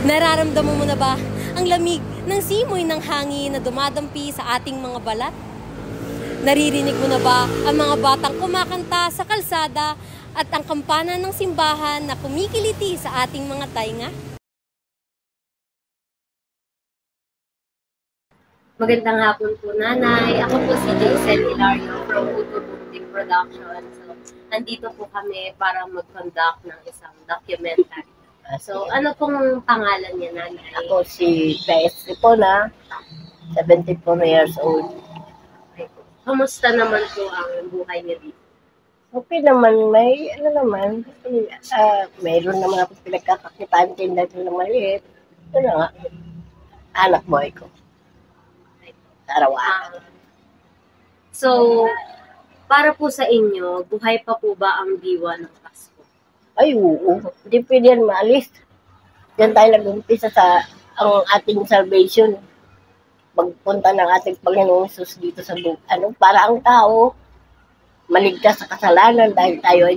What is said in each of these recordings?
Nararamdaman mo na ba ang lamig ng simoy ng hangin na dumadampi sa ating mga balat? Naririnig mo na ba ang mga batang kumakanta sa kalsada at ang kampana ng simbahan na kumikiliti sa ating mga tainga? Magandang hapon po, Nanay. Ako po si Jason Hilario from Utubuntik Production. So, nandito po kami para mag-conduct ng isang documentary. So, ano pong pangalan niya, Nanay? Ako si Beth Ripona, 74 years old. Kamusta naman po ang buhay niya dito? Okay naman, may mayroon naman ako pinagkakakitaan tinda ng maliit. Ito na nga, anak boy ko. Araw-araw. So, para po sa inyo, buhay pa po ba ang diwa ng Pasko? Ay, oo. Hindi pwede yan maalis. Diyan tayo nag-umpisa sa ang ating salvation. Pagpunta ng ating Panginoong Jesus dito sa para ang tao maligtas sa kasalanan dahil tayo ay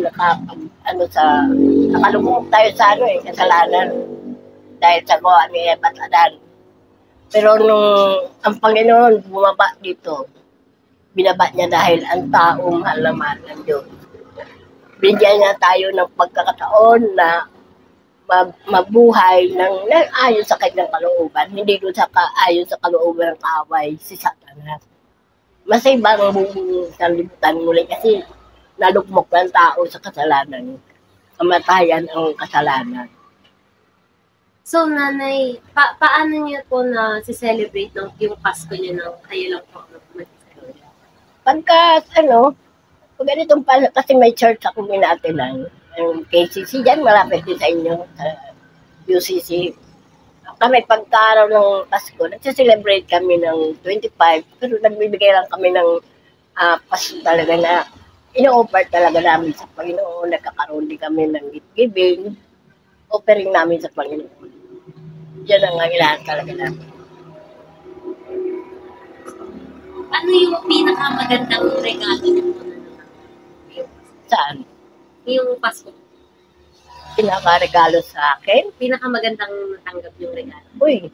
nakalubog tayo sa kasalanan dahil sa gawa ni Eva at Adan. Pero nung ang Panginoon bumaba dito, binaba niya dahil ang tao mahal na mahal ng Diyos. Binigyan niya tayo ng pagkakataon na mabuhay ng ayon sa kanyang kalooban, hindi doon sa ayon sa kalooban ng kaaway, si Satanas. Mas iba ang buong sanlibutan muli kasi nalugmok ng tao sa kasalanan. Kamatayan ang kasalanan. So, Nanay, paano niyo po na si-celebrate yung Pasko niyo na kayo lang po mag-celebrate? Pag ganitong kasi may church ako minatilan. Yung KCC dyan, malapit din sa inyo, sa UCC. Kami pagkaaraw ng Pasko, nagsiselebrate kami ng 25, pero nagbibigay lang kami ng Pasko talaga na ino-offer talaga namin sa Panginoon. Nagkakaroon din kami ng gift giving, offering namin sa Panginoon. Yan ang kailangan talaga namin. Ano yung pinakamagandang regalo niyo po na natanggap? Saan? Yung Pasko. Pinakaregalo sa akin? Pinakamagandang natanggap yung regalo. Uy,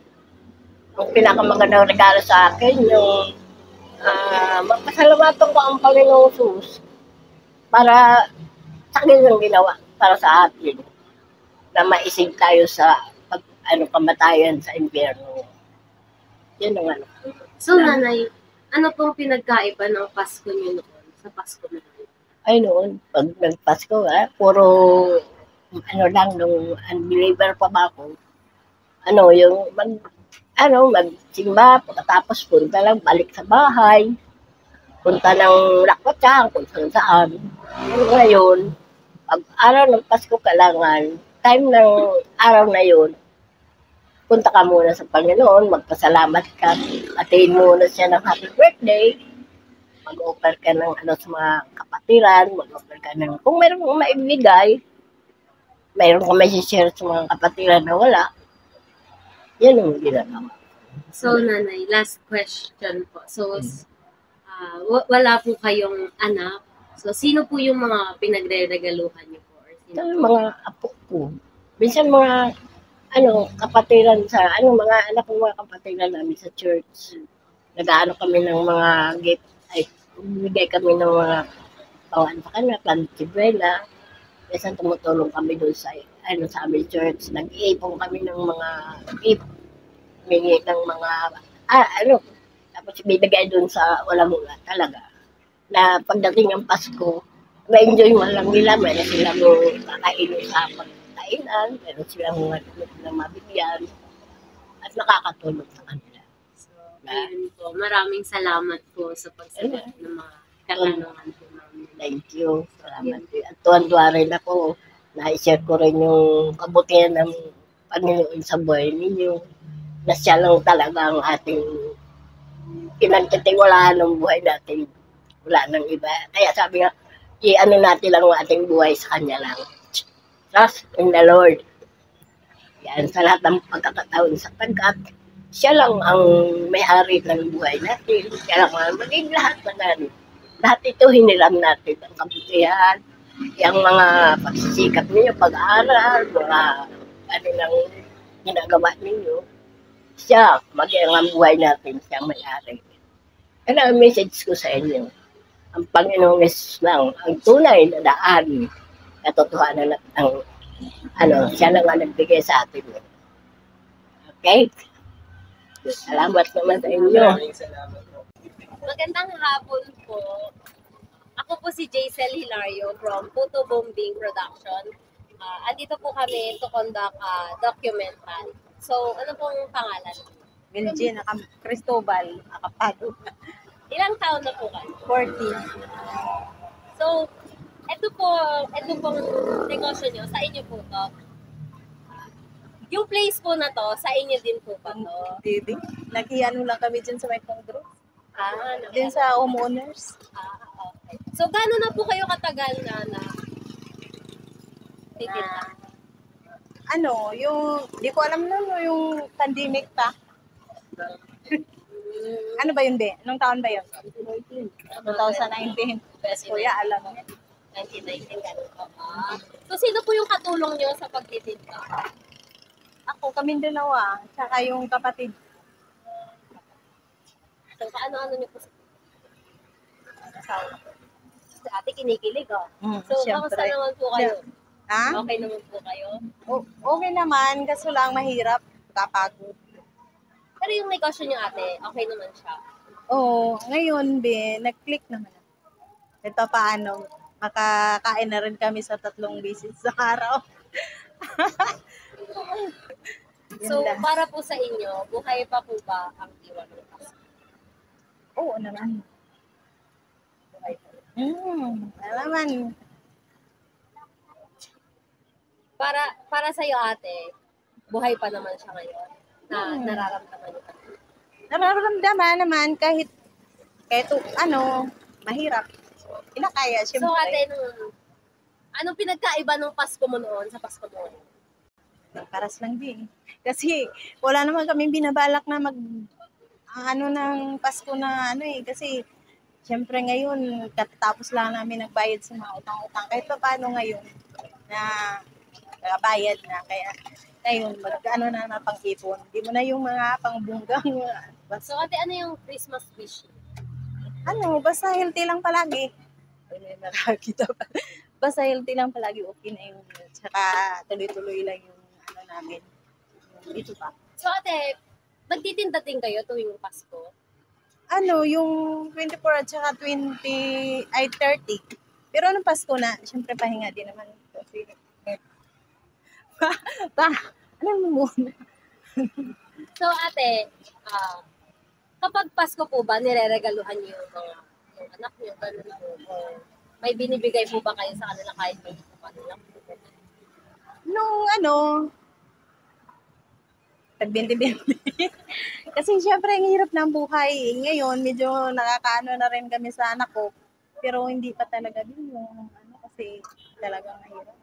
ang pinakamagandang regalo sa akin, yung magpasalamatan ko ang Panginoong Jesus para sa kanyang ginawa para sa atin na maisig tayo sa kamatayan sa impyerno. Yan ang So, Nanay, ano pong pinagkaiba ng Pasko niyo noon sa Pasko natin? Ay noon, pag nagpasko, puro nung unbeliever pa ba ako, yung magsimba, pagkatapos punta lang, balik sa bahay, punta ng lakwatsa, kung saan. Ngayon, pag araw ng Pasko kailangan, time ng araw na yun, punta ka muna sa Panginoon, magpasalamat ka, atin muna siya ng happy birthday, mag-offer ka ng sa mga kapatiran, mag-offer ka ng, kung mayroon kang maibigay, mayroon kang may share sa mga kapatiran na wala, yan ang ginagawa. So, Nanay, last question po. So, wala po kayong anak. So, sino po yung mga pinagre-regaluhan niyo po? Or sino po? Mga apo ko. Minsan mga kapatiran mga anak ko, mga kapatiran namin sa church. Nag-aano kami ng mga gift, bibigay kami ng mga bawaan sa kanila, plantibela. Minsan tumutulong kami doon sa aming church. Nag-iipon kami ng mga gift, humingi ng mga, tapos bibigay doon sa walang mula talaga. Na pagdating ng Pasko, ma-enjoy mo lang nila, mayroon silang kakainin sa pagkainan, mayroon silang na mabigyan, at nakakatulong sa kanila. So, ayun po. Maraming salamat po sa pagsagot ng mga katanungan po namin. Thank you. Salamat. At tuwan-tuwa rin ako. Na-share ko rin yung kabutihan ng Panginoon sa buhay ninyo. Na siya lang talaga ang ating pinagtitiwalaan ng buhay natin. Wala nang iba. Kaya sabi nga, natin lang ang ating buhay sa Kanya lang. Trust in the Lord. Yan, sa lahat ng pagkakataon sa pagkat, siya lang ang may-ari ng buhay natin. Siya lang ang maging lahat na natin. Lahat ito hiniram natin ang kabutihan, yung mga pagsisikap ninyo, pag-aaral, mga ginagawa ninyo, siya, mag-iang buhay natin, siya may-ari. Kaya ang message ko sa inyo, ang Panginoong Yesus lang, ang tunay na daan, katotohanan at ang siya lang ang nagbigay sa atin. Okay? Salamat naman sa inyo. Magandang hapon po. Ako po si Jaisel Hilario from Puto Bombing Production. Andito po kami to conduct a documentary. So, ano pong pangalan? Virgin, Cristobal, Akapado. Ilang taon na po kayo? 40. So, ito pong negosyo nyo, sa inyo po to. Yung place po na to, sa inyo din po ba to? Hindi. Nag-iano lang kami dyan sa may Congress. Din Okay. sa homeowners. Okay. So, gano'n na po kayo katagal na titinda? Di ko alam yung pandemic pa. Ano ba yun, Be? Anong taon ba yun? 2019. Kuya, alam mo. 1919, gano'n po. So, sino po yung katulong nyo sa pagtitinda? Ako, kaming dalawa. Tsaka yung kapatid. So, kaano-ano nyo po sa si ate kinikilig, oh. So, kamusta Siyempre. naman po kayo? Ha? Okay naman po kayo? Okay naman, kaso lang mahirap. Kapagod. Pero yung negosyo nyo, ate, okay naman siya. Oo, ngayon, Be, nag-click naman. Ito paano, makakain na rin kami sa 3 bisis sa araw. So, Yun lang. para po sa inyo, buhay pa po ba ang diwa ng Pasko? Oo naman. Buhay pa. Alaman. Para sa iyo, ate, buhay pa naman siya ngayon na nararamdaman niyo. Nararamdaman naman kahit mahirap. Kinakaya, So, syempre. ate, anong pinagkaiba ng Pasko mo noon sa Pasko mo ngayon? Paras lang din. Kasi wala naman kami binabalak na ng Pasko na kasi syempre ngayon katatapos lang namin nagbayad sa mga utang-utang kahit pa paano ngayon na bayad na kaya ngayon na pang-ipon. Hindi mo na yung mga pangbunggang So, ate, ano yung Christmas wish? basta healthy lang palagi. Ay, may nakakita pa. Basta healthy lang palagi, okay na yung tsaka tuloy-tuloy lang yung namin. Ito pa. So, ate, magtitinda din kayo tuwing Pasko? Yung 24 at saka 30. Pero anong Pasko na, syempre pahinga din naman. Kasi, ano mo muna? So, ate, kapag Pasko po ba, nireregaluhan niyo yung anak niyo, gano'n po? O may binibigay po ba kayo sa kanila kahit may po kanila? Tagbinti-binti. Kasi syempre, ang hirap ng buhay. Ngayon, medyo nakakaano na rin kami sa anak ko. Pero hindi pa talaga din yung kasi talagang mahirap.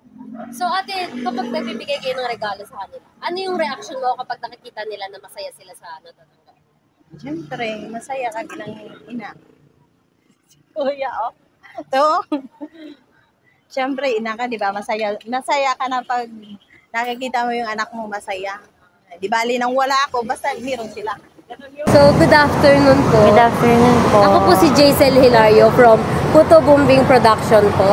So, ate, kapag nagbibigay kayo ng regalo sa kanila, ano yung reaction mo kapag nakikita nila na masaya sila sa natatanggap? Siyempre, masaya ka bilang ina. Kuya, To. Siyempre, ina ka, di ba? Masaya ka na pag nakikita mo yung anak mo masaya. Di bali nang wala ako, basta meron sila. So, good afternoon po. Good afternoon po. Ako po si Jaisel Hilario from Puto Bombing Production po.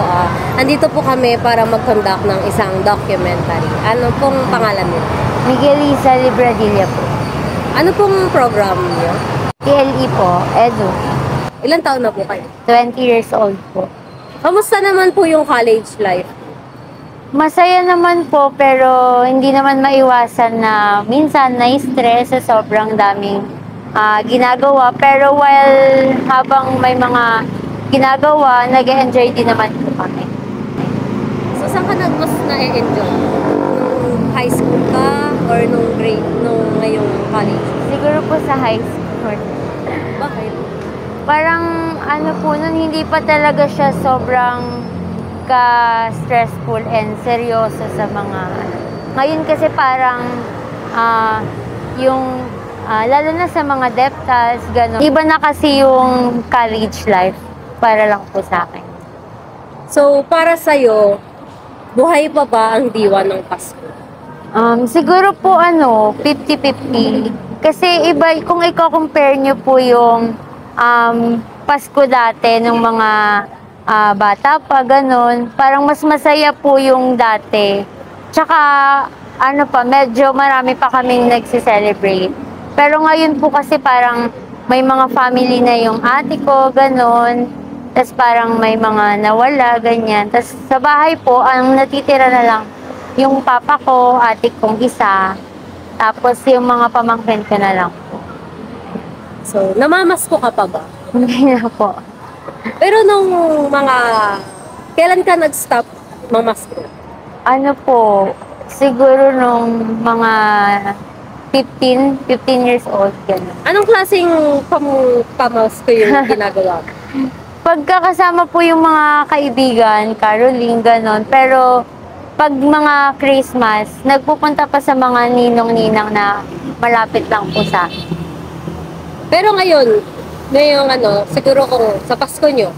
Andito po kami para mag-conduct ng isang documentary. Ano pong pangalan niyo? Miguelisa Libradilla po. Ano pong program niyo? TLE po, Edu. Ilan taon na po kayo? 20 years old po. Kamusta naman po yung college life? Masaya naman po pero hindi naman maiwasan na minsan na-stress sa sobrang daming ginagawa. Pero habang may mga ginagawa, nag-enjoy din naman po kami. So, saan ka mas na-enjoy? Nung high school ka or nung ngayong college? Siguro po sa high school. Bakit? Parang po nun, hindi pa talaga siya sobrang ka-stressful and seryoso sa mga Ngayon kasi parang lalo na sa mga DepTals, gano'n. Iba na kasi yung college life para lang po sa akin. So, para sa'yo, buhay pa ba ang diwa ng Pasko? Siguro po 50-50. Kasi iba, kung i-compare nyo po yung Pasko dati ng mga bata pa, ganun, parang mas masaya po yung dati. Tsaka, medyo marami pa kaming nagsi-celebrate. Pero ngayon po kasi parang may mga family na yung ate ko, ganun. Tapos parang may mga nawala, ganyan. Tapos sa bahay po, ang natitira na lang yung papa ko, ate kong isa, tapos yung mga pamangkin ko na lang po. So, namamasko ka pa ba? Hindi na po. Pero nung kailan ka nag-stop mamasko? Siguro nung mga 15 years old, gano'n. Anong klaseng pamasko yung ginagawa mo? Pagkakasama po yung mga kaibigan, caroling, gano'n. Pero pag mga Christmas, nagpupunta pa sa mga ninong-ninang na malapit lang po sa akin. Pero ngayon, siguro kung sa Pasko nyo,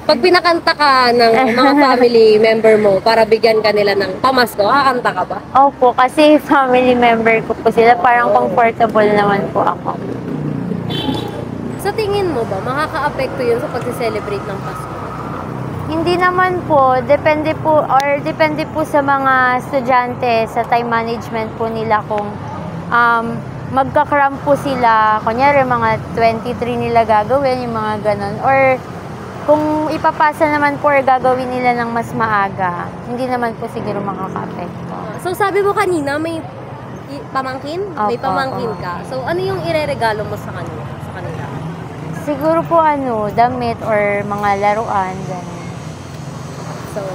pag pinakanta ka ng mga family member mo para bigyan ka nila ng pamasko, kakanta ka ba? Opo, kasi family member ko po sila. Parang comfortable naman po ako. Sa tingin mo ba, makaka-apekto yun sa pag-celebrate ng Pasko? Hindi naman po. Depende po sa mga estudyante, sa time management po nila kung magka-cram po sila. Kunyari, mga 23 nila gagawin, yung mga ganon. Or kung ipapasa naman po or gagawin nila ng mas maaga, hindi naman po siguro makaka-apekto. So sabi mo kanina, may pamangkin? May Opo, pamangkin ka. So ano yung ireregalo mo sa kanila? Siguro po damit or mga laruan, gano'n. So,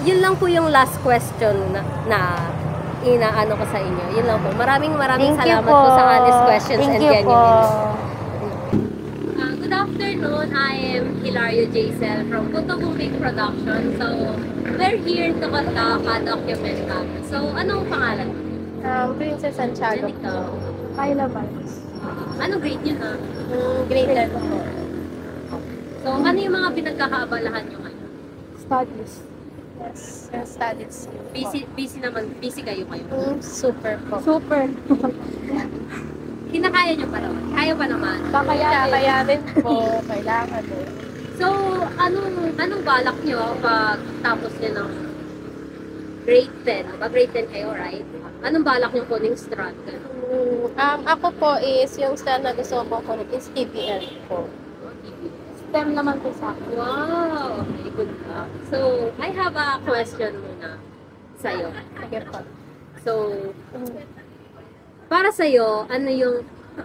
yun lang po yung last question na inaano ko sa inyo. Yun lang po. Maraming salamat po sa honest questions and genuine answers. Good afternoon. I am Hilario Jaisel from Puto Bumbing Production. So, we're here to conduct a documentary. So, anong pangalan? Princess Santiago. Ito. Kyla Vibes. Anong grade yun na? Grade 11 po. So, ano yung mga pinagkakaabalahan nyo ngayon? Studies. Yes, yung studies. Busy kayo ngayon? Super po. Super. Kinakaya nyo pa naman? Kaya pa naman? Kakayanin po. Kailangan po. So, anong balak nyo pag tapos nyo ng grade 10? Grade 10 kayo, right? Anong balak nyo kuning strat? Ako po is yung style na gusto ko kunin is TBL po. STEM naman po sa akin. Wow! Okay, good luck. So, I have a question muna sa'yo. Sige po. So, para sa'yo,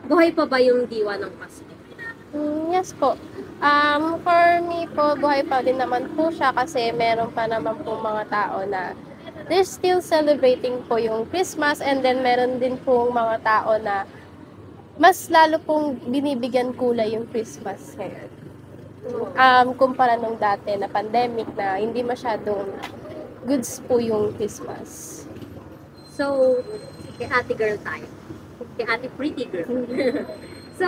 buhay pa ba yung diwa ng Pasko? Yes po. For me po, buhay pa din naman po siya kasi meron pa naman po mga tao na they're still celebrating po yung Christmas, and then meron din po mga tao na mas lalo pong binibigyan kulay yung Christmas ngayon. Kumpara nung dati na pandemic na hindi masyadong goods po yung Christmas. So, kay ate girl tayo. Kay ate pretty girl. So,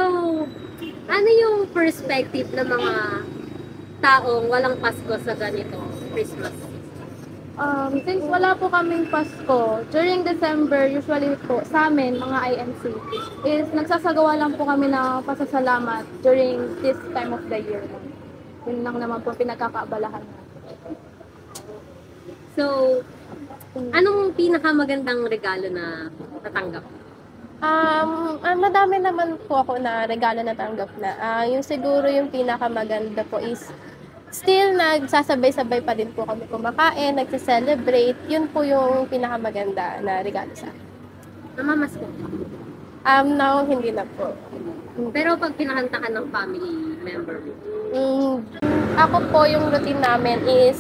ano yung perspective ng mga taong walang Pasko sa ganito Christmas? Since wala po kaming Pasko, during December, usually po sa amin, mga INC, is nagsasagawa lang po kami ng pasasalamat during this time of the year. Yun lang naman po pinagkakaabalahan. So, anong pinakamagandang regalo na natanggap? Madami naman po ako na regalo na tanggap na. Yung siguro yung pinakamaganda po is still nagsasabay-sabay pa din po kami kumakain, nagse-celebrate. Yun po yung pinakamaganda na regalo sa akin. Namamasko? Now, hindi na po. Pero pag pinakanta ka ng family member mo? Ako po, yung routine namin is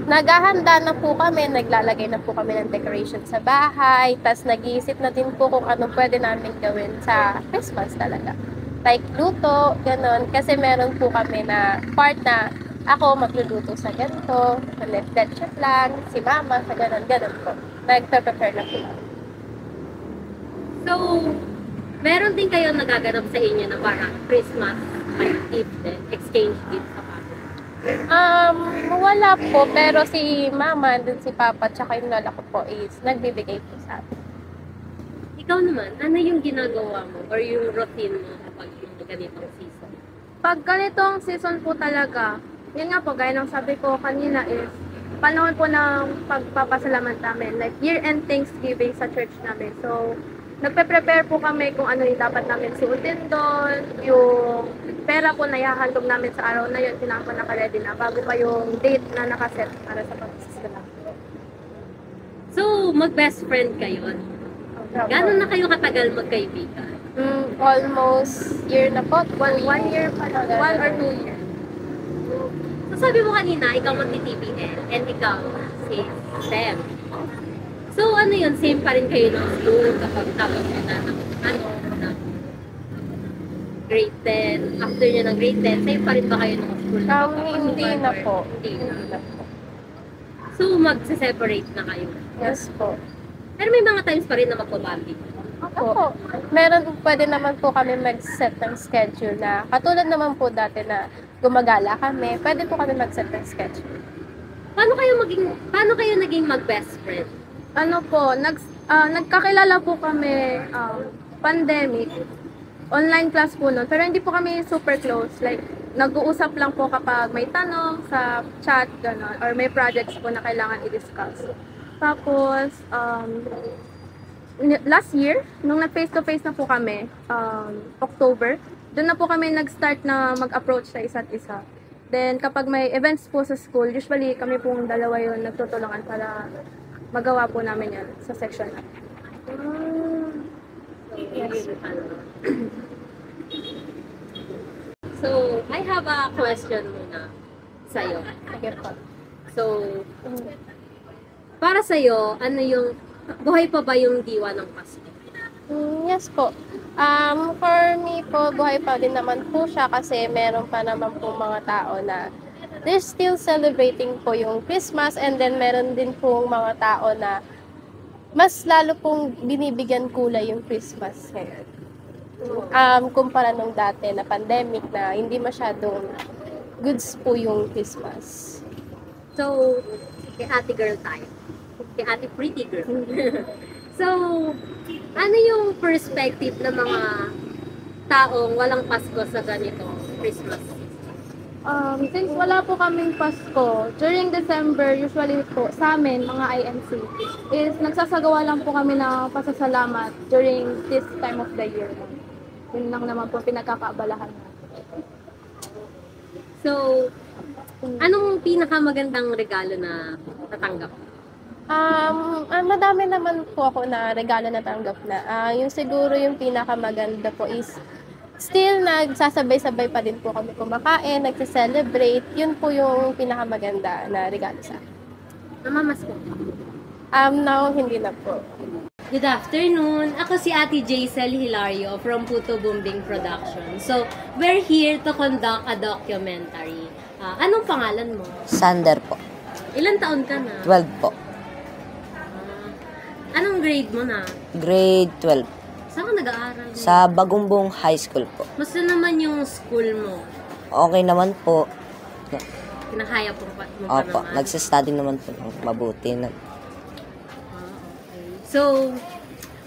naghahanda na po kami, naglalagay na po kami ng decoration sa bahay, tas nag-iisip na din po kung anong pwede namin gawin sa Christmas talaga. Like luto, gano'n. Kasi meron po kami na part na ako magluluto sa ganito, sa left chef lang, si mama sa gano'n po. Nagpe-prepare na po. So, meron din kayo nagaganap sa inyo na parang Christmas gift din, exchange gift sa family? Wala po, pero si mama, dun si papa, tsaka yung lola ko po is nagbibigay po sa amin. Ikaw naman, ano yung ginagawa mo or yung routine mo kapag yung ganitong season? Pag ganitong season po talaga, yun nga po, gaya ng sabi ko kanina is, panahon po ng pagpapasalamat namin, like year-end Thanksgiving sa church namin. So, nagpe-prepare po kami kung ano yung dapat namin suotin doon, yung pera po na ihahandog namin sa araw na yun, kailangan po naka-ready na bago pa yung date na nakaset para sa pagsasalamatan. So, mag-best friend kayo. Gano'n na kayo katagal magkaibigan? Almost year na po. One year pa lang. 1 or 2 years. So, sabi mo kanina, ikaw magti-TBL and ikaw si Sam. So, ano yun? Same pa rin kayo ng school kapag tapos nyo na ng grade 10. After nyo ng grade 10, same pa rin ba kayo ng school? Hindi na po. Hindi na. So, magse-separate na kayo? Yes po. Pero may mga times pa rin na magpabanding. Opo. Pwede naman po kami mag-set ng schedule na katulad naman po dati na gumagala kami, pwede po kami mag-set ng schedule. Paano kayo naging mag-best friend? Ano po, nagkakilala po kami pandemic. Online class po nun. Pero hindi po kami super close. Like, nag-uusap lang po kapag may tanong sa chat, gano'n. Or may projects po na kailangan i-discuss. Tapos, last year, nung nag-face-to-face na po kami, October, doon na po kami nag-start na mag-approach sa isa't isa. Then, kapag may events po sa school, usually kami pong dalawa yun nagtutulungan para magawa po namin yan sa section namin. So, I have a question muna sa'yo. So, para sa'yo, ano yung, buhay pa ba yung diwa ng Pasko? Yes po. For me po, buhay pa din naman po siya kasi meron pa naman po mga tao na they're still celebrating po yung Christmas, and then meron din po mga tao na mas lalo pong binibigyan kulay yung Christmas ngayon. Kumpara nung dati na pandemic na hindi masyadong goods po yung Christmas. So, kay ate girl tayo. Kay ate pretty girl. So, ano yung perspective ng mga taong walang Pasko sa ganito Christmas? Since wala po kaming Pasko, during December, usually po sa amin, mga INC, is nagsasagawa lang po kami ng pasasalamat during this time of the year. Yun lang naman po pinagkakaabalahan natin. So, anong pinakamagandang regalo na natanggap? Madami naman po ako na regalo na tanggap na. Yung siguro yung pinakamaganda po is still nagsasabay-sabay pa din po kami kumakain, nagse-celebrate. Yun po yung pinakamaganda na regalo sa akin. Namamas ko. Now, hindi na po. Good afternoon. Ako si Ate Jaisel Hilario from Puto Bumbing Production. So, we're here to conduct a documentary. Anong pangalan mo? Sander po. Ilan taon ka na? 12 po. Anong grade mo na? Grade 12. Saan ka nag-aaral? Sa Bagumbong High School po. Musta naman yung school mo? Okay naman po. Kinakaya mo pa Opo, naman? nagsistudy naman po ng mabuti. Okay. So,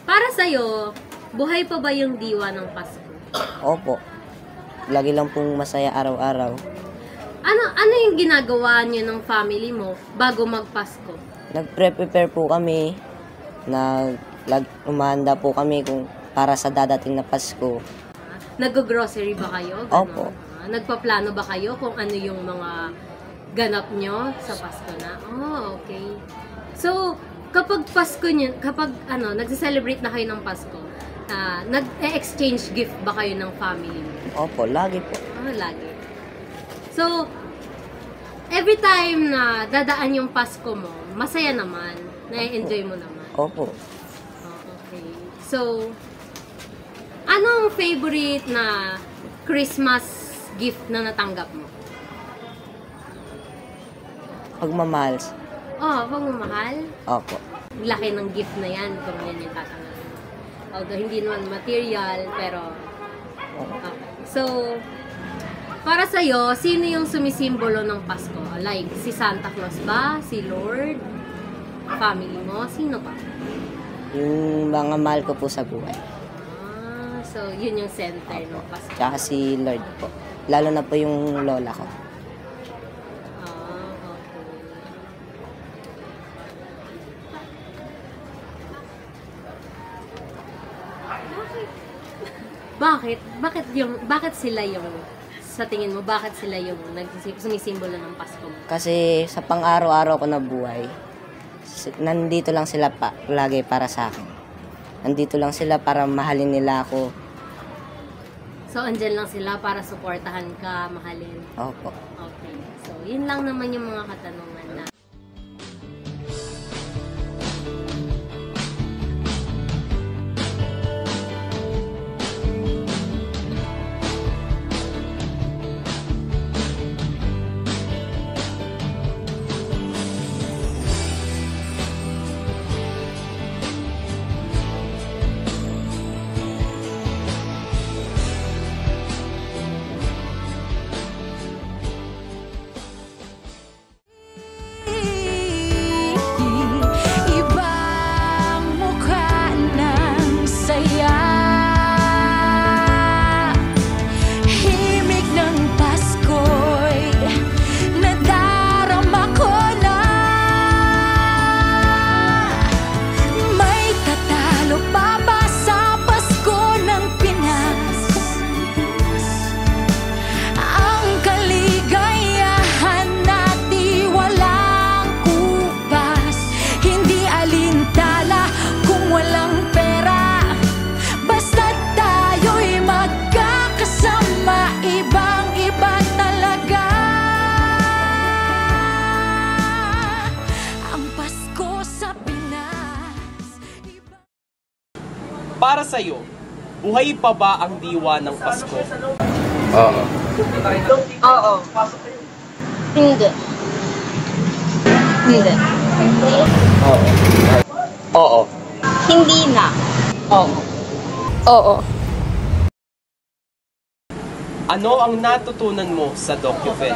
para sa'yo, buhay pa ba yung diwa ng Pasko? Opo. Lagi lang pong masaya araw-araw. Ano yung ginagawa niyo ng family mo bago magpasko? Nagpre-prepare po kami. Umahanda po kami kung para sa dadating na Pasko. Nag-grocery ba kayo? Ganon? Opo. Nagpaplano ba kayo kung ano yung mga ganap nyo sa Pasko na? Oh, okay. So, kapag Pasko nyo, nagse-celebrate na kayo ng Pasko, nag-exchange gift ba kayo ng family mo? Opo, lagi po. Lagi. So, every time na dadaan yung Pasko mo, masaya naman, na-enjoy mo naman. Opo. Okay. So, anong favorite na Christmas gift na natanggap mo? Pagmamahal. Pagmamahal? Opo. Laki ng gift na yan kung yan yung tatanggap. Although hindi naman material, pero okay. So, Para sa'yo, sino yung sumisimbolo ng Pasko? Like, si Santa Claus ba? Si Lord? Family mo? Sino pa? Yung mga mahal ko po sa buhay. So, yun yung center ng Pasko. Tsaka si Lord po. Lalo na po yung lola ko. Okay. Bakit sila yung, sa tingin mo, bakit sila yung sumisimbolo ng Pasko? Kasi sa pang-araw-araw ko na buhay, nandito lang sila lagi para sa akin. Nandito lang sila para mahalin nila ako. So, andyan lang sila para suportahan ka, mahalin? Opo. Okay. So, yun lang naman yung mga katanungan na. Para sa'yo, buhay pa ba ang diwa ng Pasko? Oo. Oo. Hindi. Hindi. Oo. Oo. Hindi na. Oo. Oo. Ano ang natutunan mo sa DocuPel?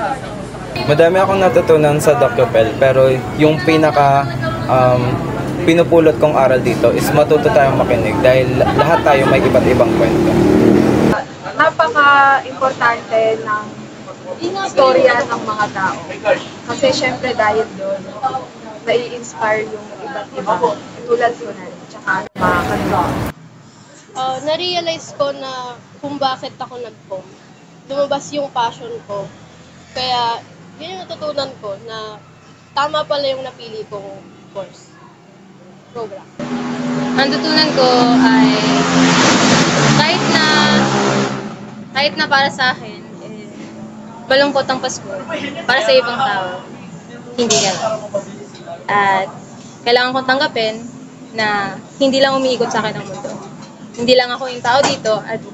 Madami akong natutunan sa DocuPel, pero yung pinaka pinupulot kong aral dito is matuto tayong makinig dahil lahat tayo may iba't ibang kwento. Napaka-importante ng istorya ng mga tao. Kasi syempre dahil doon, nai-inspire yung iba't iba. Tulad ko na rin, tsaka mga kanila. Na-realize ko na kung bakit ako nag-pom. Lumabas yung passion ko. Kaya, yun yung natutunan ko na tama pala yung napili kong course. Program. Ang natutunan ko ay kahit na para sa akin, malungkot ang Pasko. Para sa ibang tao, hindi gano'n. At kailangan kong tanggapin na hindi lang umiikot sa akin ang mundo. Hindi lang ako yung tao dito at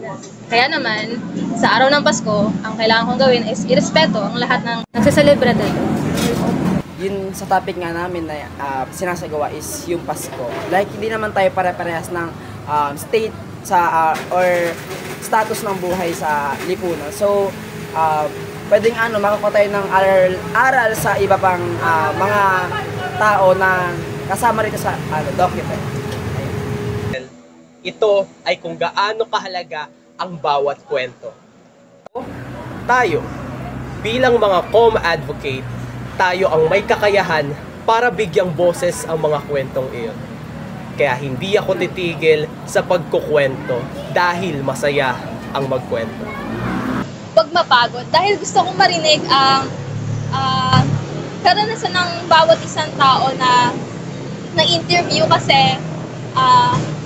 kaya naman, sa araw ng Pasko, ang kailangan kong gawin is irespeto ang lahat ng nagsaselebrate dito. Yun sa topic nga namin na sinasagawa is yung Pasko. Like, hindi naman tayo pare-parehas ng state sa or status ng buhay sa lipunan. So, pwedeng makakuha tayo ng aral sa iba pang mga tao na kasama rito sa DocuPel. Ito ay kung gaano kahalaga ang bawat kwento. Tayo, bilang mga advocate, tayo ang may kakayahan para bigyang boses ang mga kwentong iyon. Kaya hindi ako titigil sa pagkukwento dahil masaya ang magkwento. Huwag mapagod dahil gusto kong marinig ang karanasan ng bawat isang tao na interview kasi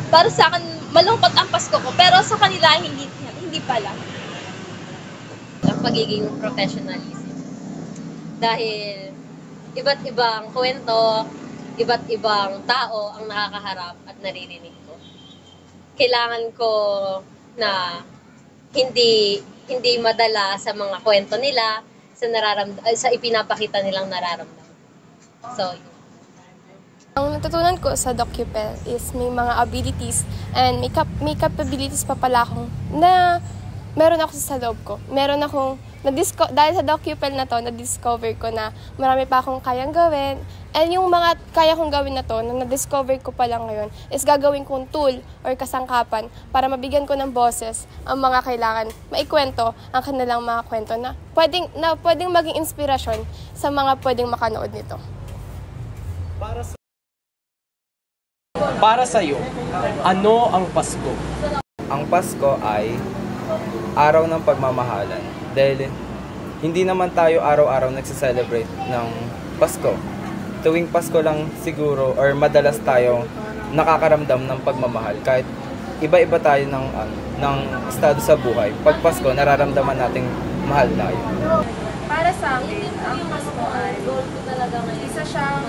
para sa akin malungkot ang Pasko ko pero sa kanila hindi pala. Ang pagiging professionalism. Dahil iba't ibang kwento, iba't ibang tao ang nakakaharap at naririnig ko. Kailangan ko na hindi madala sa mga kwento nila, sa ipinapakita nilang nararamdaman. So, Ang natutunan ko sa DocuPel is may mga abilities and may capabilities pa pala akong na meron ako sa loob ko. Meron akong, dahil sa DocuPel na to, na-discover ko na marami pa akong kayang gawin. And yung mga kaya kong gawin na to, na na-discover ko pa lang ngayon, is gagawin kong tool or kasangkapan para mabigyan ko ng boses ang mga kailangan maikwento ang kanilang mga kwento na pwedeng maging inspirasyon sa mga pwedeng makanood nito. Para sa'yo, ano ang Pasko? Ang Pasko ay araw ng pagmamahalan dahil hindi naman tayo araw-araw nagse-celebrate ng Pasko. Tuwing Pasko lang siguro or madalas tayo nakakaramdam ng pagmamahal kahit iba-iba tayo ng estado sa buhay. Pag Pasko, nararamdaman nating mahal tayo. Para sa akin, ang Pasko ay isa siyang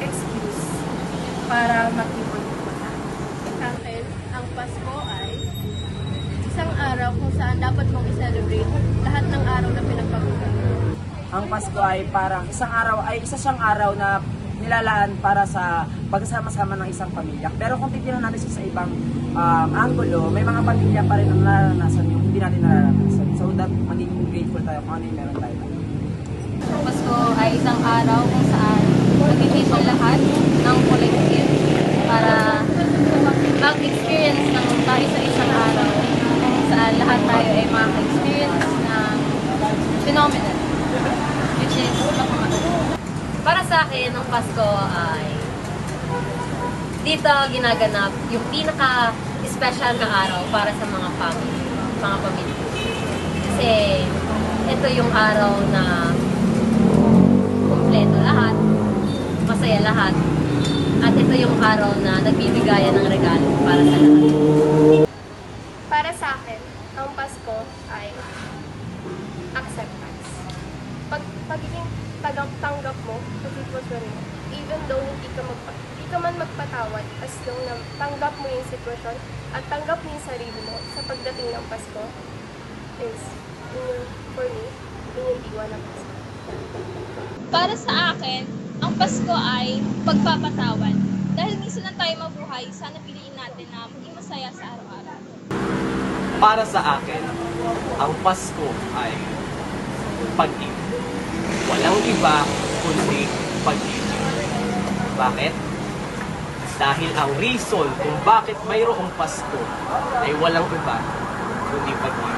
excuse para mag-ipon-iponan. Sa akin, ang Pasko ay isang araw kung saan dapat mong i-celebrate lahat ng araw na pinagpagulan. Ang Pasko ay parang isa siyang araw na nilalaan para sa pagsama-sama ng isang pamilya. Pero kung titignan natin sa ibang anggulo, may mga pamilya pa rin ang nararanasan yung hindi natin nararanasan. So that magiging grateful tayo kung ano yung meron tayo. Ang Pasko ay isang araw kung saan mag-ipon lahat ng collective para mag-experience ng tayo sa isang araw kung saan lahat tayo ay makaka-experience ng phenomenon, which is pagmamahal. Para sa akin, ang Pasko ay dito ginaganap yung pinaka-special na araw para sa mga pamilya. Kasi ito yung araw na kumpleto lahat, masaya lahat, at ito yung araw na nagbibigayan ng regalo para sa lahat. Para sa akin, ang Pasko ay acceptance. Pagiging tanggap mo sa sitwasyon mo, even though hindi ka man magpatawad, as long na tanggap mo yung sitwasyon at tanggap mo yung sarili mo sa pagdating ng Pasko, is, for me, yun yung diwa ng Pasko. Para sa akin, ang Pasko ay pagpapatawad. Dahil minsan lang tayo mabuhay, sana piliin natin na maging masaya sa araw-araw. Para sa akin, ang Pasko ay pag-ibig. Walang iba kundi pag-ibig. Bakit? Dahil ang reason kung bakit mayroong Pasko ay walang iba kundi pag-ibig.